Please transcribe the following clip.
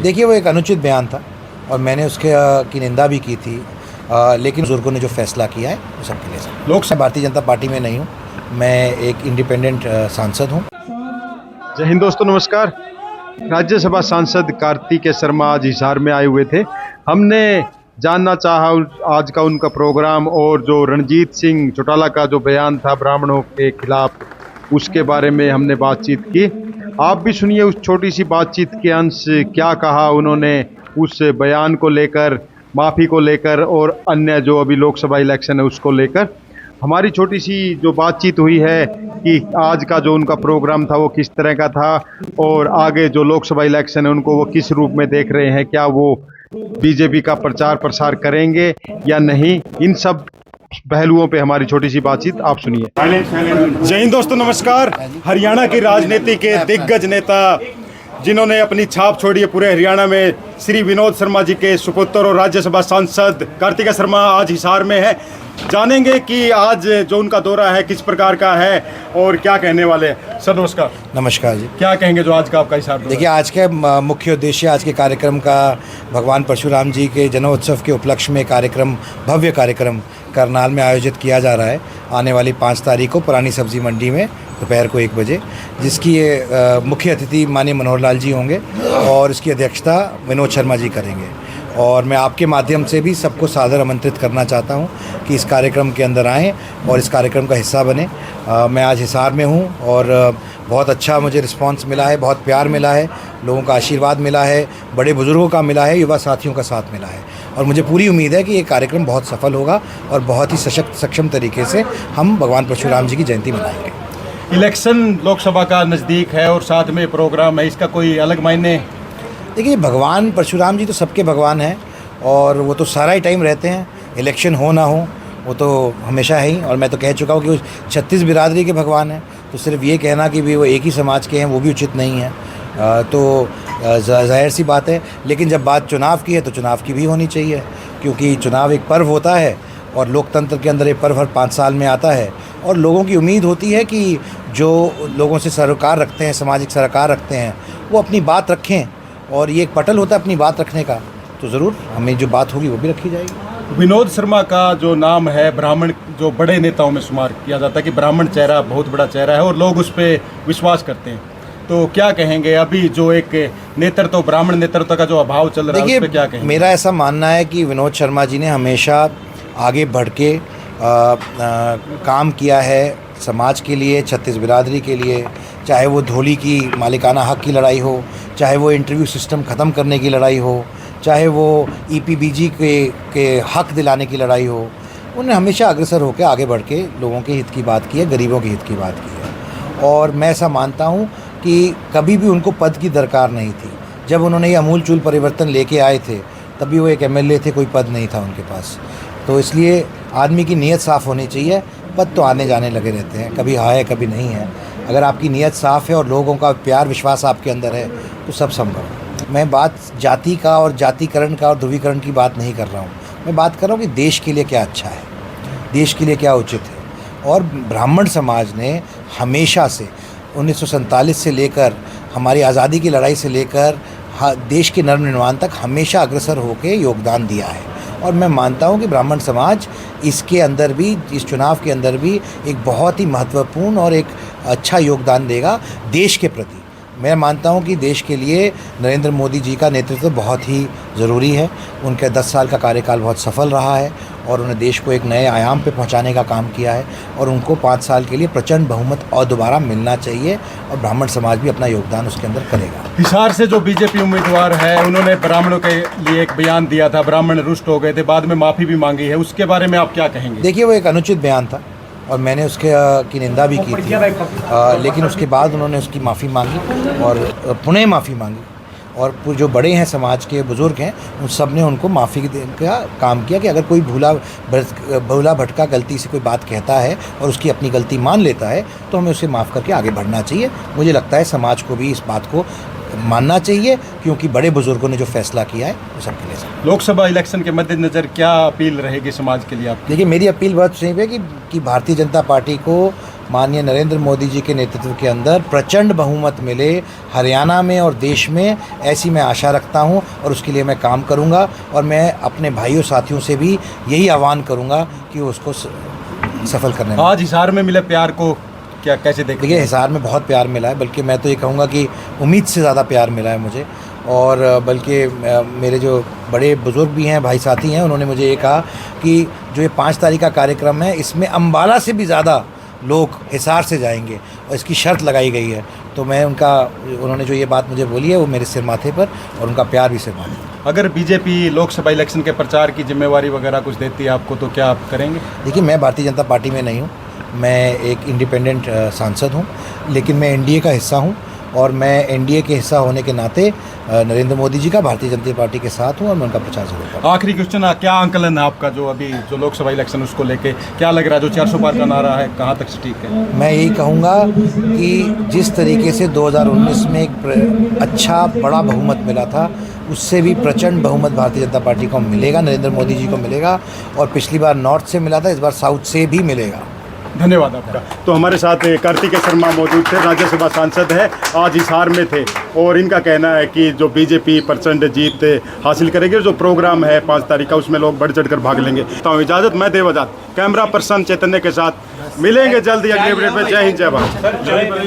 देखिए, वो एक अनुचित बयान था और मैंने उसके की निंदा भी की थी, लेकिन बुजुर्गों ने जो फैसला किया है वो सबके लिए सही। लोकसभा भारतीय जनता पार्टी में नहीं हूँ, मैं एक इंडिपेंडेंट सांसद हूँ। जय हिंद दोस्तों, नमस्कार। राज्यसभा सांसद कार्तिकेय शर्मा आज हिसार में आए हुए थे। हमने जानना चाहा आज का उनका प्रोग्राम और जो रणजीत सिंह चौटाला का जो बयान था ब्राह्मणों के खिलाफ, उसके बारे में हमने बातचीत की। आप भी सुनिए उस छोटी सी बातचीत के अंश, क्या कहा उन्होंने उस बयान को लेकर, माफ़ी को लेकर और अन्य जो अभी लोकसभा इलेक्शन है उसको लेकर। हमारी छोटी सी जो बातचीत हुई है कि आज का जो उनका प्रोग्राम था वो किस तरह का था और आगे जो लोकसभा इलेक्शन है उनको वो किस रूप में देख रहे हैं, क्या वो बीजेपी का प्रचार प्रसार करेंगे या नहीं, इन सब पहलुओं पे हमारी छोटी सी बातचीत आप सुनिए। जय हिंद दोस्तों, नमस्कार। हरियाणा की राजनीति के दिग्गज नेता जिन्होंने अपनी छाप छोड़ी है पूरे हरियाणा में, श्री विनोद शर्मा जी के सुपुत्र और राज्यसभा सांसद कार्तिकेय शर्मा आज हिसार में है। जानेंगे कि आज जो उनका दौरा है किस प्रकार का है और क्या कहने वाले हैं। सर नमस्कार। नमस्कार जी। क्या कहेंगे जो आज का आपका हिसार दौरा? देखिए, आज के मुख्य उद्देश्य आज के कार्यक्रम का भगवान परशुराम जी के जन्मोत्सव के उपलक्ष्य में कार्यक्रम, भव्य कार्यक्रम करनाल में आयोजित किया जा रहा है आने वाली 5 तारीख को पुरानी सब्जी मंडी में दोपहर को 1 बजे, जिसकी मुख्य अतिथि माननीय मनोहर लाल जी होंगे और इसकी अध्यक्षता विनोद शर्मा जी करेंगे। और मैं आपके माध्यम से भी सबको सादर आमंत्रित करना चाहता हूं कि इस कार्यक्रम के अंदर आएँ और इस कार्यक्रम का हिस्सा बने। मैं आज हिसार में हूं और बहुत अच्छा मुझे रिस्पांस मिला है, बहुत प्यार मिला है, लोगों का आशीर्वाद मिला है, बड़े बुजुर्गों का मिला है, युवा साथियों का साथ मिला है और मुझे पूरी उम्मीद है कि ये कार्यक्रम बहुत सफल होगा और बहुत ही सशक्त सक्षम तरीके से हम भगवान परशुराम जी की जयंती मनाएंगे। इलेक्शन लोकसभा का नज़दीक है और साथ में प्रोग्राम है, इसका कोई अलग मायने? देखिए, भगवान परशुराम जी तो सबके भगवान हैं और वो तो सारा ही टाइम रहते हैं, इलेक्शन हो ना हो वो तो हमेशा है ही। और मैं तो कह चुका हूँ कि वो 36 बिरादरी के भगवान हैं, तो सिर्फ ये कहना कि भी वो एक ही समाज के हैं वो भी उचित नहीं है। तो जाहिर सी बात है, लेकिन जब बात चुनाव की है तो चुनाव की भी होनी चाहिए, क्योंकि चुनाव एक पर्व होता है और लोकतंत्र के अंदर ये पर्व हर 5 साल में आता है और लोगों की उम्मीद होती है कि जो लोगों से सरोकार रखते हैं, सामाजिक सरोकार रखते हैं, वो अपनी बात रखें और ये एक पटल होता है अपनी बात रखने का, तो ज़रूर हमें जो बात होगी वो भी रखी जाएगी। विनोद शर्मा का जो नाम है, ब्राह्मण जो बड़े नेताओं में शुमार किया जाता है कि ब्राह्मण चेहरा बहुत बड़ा चेहरा है और लोग उस पर विश्वास करते हैं, तो क्या कहेंगे अभी जो एक नेतृत्व, ब्राह्मण नेतृत्व का जो अभाव चल रहा है उस पर क्या कहेंगे? मेरा ऐसा मानना है कि विनोद शर्मा जी ने हमेशा आगे बढ़ के काम किया है समाज के लिए, 36 बिरादरी के लिए, चाहे वो धोली की मालिकाना हक की लड़ाई हो, चाहे वो इंटरव्यू सिस्टम ख़त्म करने की लड़ाई हो, चाहे वो EPBG के हक दिलाने की लड़ाई हो। उन्होंने हमेशा अग्रसर होकर आगे बढ़ के लोगों के हित की बात की है, गरीबों के हित की बात की है और मैं ऐसा मानता हूँ कि कभी भी उनको पद की दरकार नहीं थी। जब उन्होंने ये आमूल-चूल परिवर्तन लेके आए थे तभी वो एक MLA थे, कोई पद नहीं था उनके पास। तो इसलिए आदमी की नीयत साफ़ होनी चाहिए। पद तो आने जाने लगे रहते हैं, कभी है कभी नहीं है। अगर आपकी नीयत साफ़ है और लोगों का प्यार विश्वास आपके अंदर है तो सब संभव है। मैं बात जाति का और जातिकरण का और ध्रुवीकरण की बात नहीं कर रहा हूँ, मैं बात कर रहा हूँ कि देश के लिए क्या अच्छा है, देश के लिए क्या उचित है। और ब्राह्मण समाज ने हमेशा से 1947 से लेकर हमारी आज़ादी की लड़ाई से लेकर देश के नवनिर्माण तक हमेशा अग्रसर होकर योगदान दिया है और मैं मानता हूं कि ब्राह्मण समाज इसके अंदर भी, इस चुनाव के अंदर भी एक बहुत ही महत्वपूर्ण और एक अच्छा योगदान देगा देश के प्रति। मैं मानता हूं कि देश के लिए नरेंद्र मोदी जी का नेतृत्व बहुत ही ज़रूरी है। उनके 10 साल का कार्यकाल बहुत सफल रहा है और उन्हें देश को एक नए आयाम पे पहुंचाने का काम किया है और उनको 5 साल के लिए प्रचंड बहुमत और दोबारा मिलना चाहिए और ब्राह्मण समाज भी अपना योगदान उसके अंदर करेगा। हिसार से जो बीजेपी उम्मीदवार है उन्होंने ब्राह्मणों के लिए एक बयान दिया था, ब्राह्मण रुष्ट हो गए थे, बाद में माफ़ी भी मांगी है, उसके बारे में आप क्या कहेंगे? देखिए, वो एक अनुचित बयान था और मैंने उसके की निंदा भी की थी, लेकिन उसके बाद उन्होंने उसकी माफ़ी मांगी और पुनः माफ़ी मांगी और जो बड़े हैं समाज के, बुज़ुर्ग हैं, उन सब ने उनको माफ़ी का काम किया कि अगर कोई भूला भटका गलती से कोई बात कहता है और उसकी अपनी गलती मान लेता है तो हमें उसे माफ़ करके आगे बढ़ना चाहिए। मुझे लगता है समाज को भी इस बात को मानना चाहिए, क्योंकि बड़े बुजुर्गों ने जो फैसला किया है वो सबके लिए सही। लोकसभा इलेक्शन के मद्देनज़र क्या अपील रहेगी समाज के लिए आप? देखिए, मेरी अपील बहुत सही है कि भारतीय जनता पार्टी को माननीय नरेंद्र मोदी जी के नेतृत्व के अंदर प्रचंड बहुमत मिले हरियाणा में और देश में, ऐसी मैं आशा रखता हूं और उसके लिए मैं काम करूंगा। और मैं अपने भाइयों साथियों से भी यही आह्वान करूंगा कि वो उसको सफल करने में। आज हिसार में मिले प्यार को क्या कैसे देखते देखिए, हैं? हिसार में बहुत प्यार मिला है, बल्कि मैं तो ये कहूँगा कि उम्मीद से ज़्यादा प्यार मिला है मुझे। और बल्कि मेरे जो बड़े बुज़ुर्ग भी हैं, भाई साथी हैं, उन्होंने मुझे ये कहा कि जो ये 5 तारीख का कार्यक्रम है, इसमें अम्बाला से भी ज़्यादा लोग हिसार से जाएंगे और इसकी शर्त लगाई गई है। तो उन्होंने जो ये बात मुझे बोली है वो मेरे सिर माथे पर, और उनका प्यार भी सिर माथे पर। अगर बीजेपी लोकसभा इलेक्शन के प्रचार की जिम्मेवारी वगैरह कुछ देती है आपको, तो क्या आप करेंगे? देखिए, मैं भारतीय जनता पार्टी में नहीं हूँ, मैं एक इंडिपेंडेंट सांसद हूँ, लेकिन मैं एनडीए का हिस्सा हूँ और मैं एनडीए के हिस्सा होने के नाते नरेंद्र मोदी जी का भारतीय जनता पार्टी के साथ हूँ और मैं उनका प्रचार जरूर करूँगा। आखिरी क्वेश्चन, क्या आंकलन है आपका जो अभी जो लोकसभा इलेक्शन उसको लेके क्या लग रहा है? जो 400 पार का नारा है, कहाँ तक ठीक है? मैं यही कहूँगा कि जिस तरीके से 2019 में एक अच्छा बड़ा बहुमत मिला था, उससे भी प्रचंड बहुमत भारतीय जनता पार्टी को मिलेगा, नरेंद्र मोदी जी को मिलेगा। और पिछली बार नॉर्थ से मिला था, इस बार साउथ से भी मिलेगा। धन्यवाद आपका। तो हमारे साथ कार्तिकेय शर्मा मौजूद थे, राज्यसभा सांसद है, आज हिसार में थे और इनका कहना है कि जो बीजेपी प्रचंड जीत हासिल करेगी, जो प्रोग्राम है 5 तारीख का, उसमें लोग बढ़ चढ़ कर भाग लेंगे। तो इजाज़त, मैं देवजात, कैमरा पर्सन चैतन्य के साथ मिलेंगे जल्दी अगले वीडियो में। जय हिंद, जय भारत।